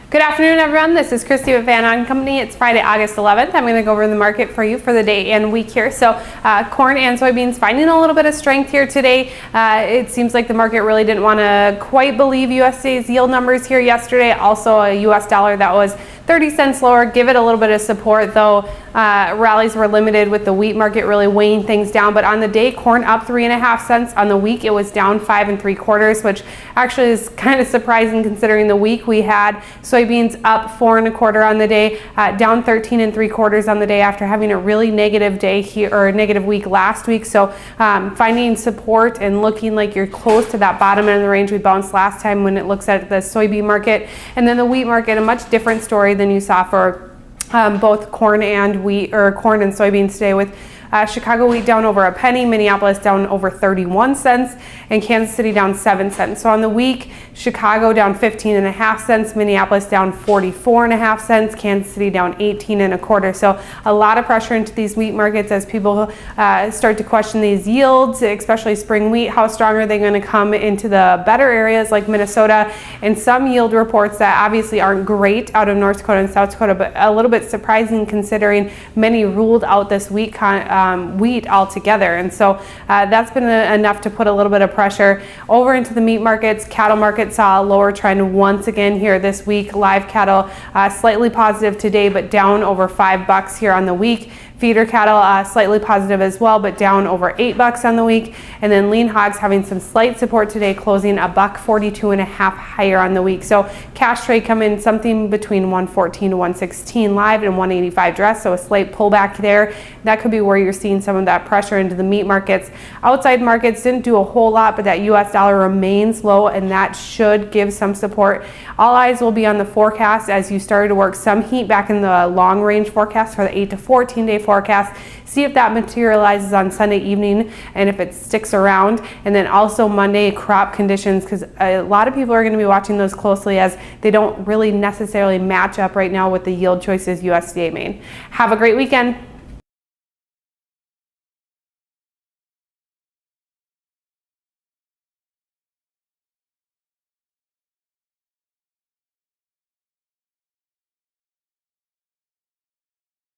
Good afternoon, everyone. This is Christy with Van On Company. It's Friday, August 11th. I'm going to go over the market for you for the day and week here. So corn and soybeans finding a little bit of strength here today. It seems like the market really didn't want to quite believe USDA's yield numbers here yesterday. Also a US dollar that was 30 cents lower. Give it a little bit of support, though rallies were limited with the wheat market really weighing things down. But on the day, corn up 3.5 cents. On the week, it was down 5 3/4, which actually is kind of surprising considering the week we had. Soybeans up 4 1/4 on the day, down 13 3/4 on the day after having a really negative day here, or a negative week last week. So finding support and looking like you're close to that bottom end of the range we bounced last time when it looks at the soybean market. And then the wheat market, a much different story than you saw for both corn and wheat, or corn and soybeans today, with Chicago wheat down over a penny, Minneapolis down over 31 cents, and Kansas City down 7 cents. So on the week, Chicago down 15.5 cents, Minneapolis down 44.5 cents, Kansas City down 18 1/4. So a lot of pressure into these wheat markets as people start to question these yields, especially spring wheat. How strong are they going to come into the better areas like Minnesota? And some yield reports that obviously aren't great out of North Dakota and South Dakota, but a little bit surprising considering many ruled out this wheat altogether. And so that's been enough to put a little bit of pressure over into the meat markets. Cattle market saw a lower trend once again here this week. Live cattle slightly positive today, but down over $5 here on the week. Feeder cattle slightly positive as well, but down over $8 on the week. And then lean hogs having some slight support today, closing $1.42.5 higher on the week. So cash trade come in something between 114 to 116 live and 185 dress. So a slight pullback there. That could be where you're seeing some of that pressure into the meat markets. Outside markets didn't do a whole lot, but that US dollar remains low, and that should give some support. All eyes will be on the forecast as you started to work some heat back in the long range forecast for the 8 to 14 day forecast. See if that materializes on Sunday evening and if it sticks around. And then also Monday, crop conditions, because a lot of people are going to be watching those closely as they don't really necessarily match up right now with the yield choices USDA made. Have a great weekend.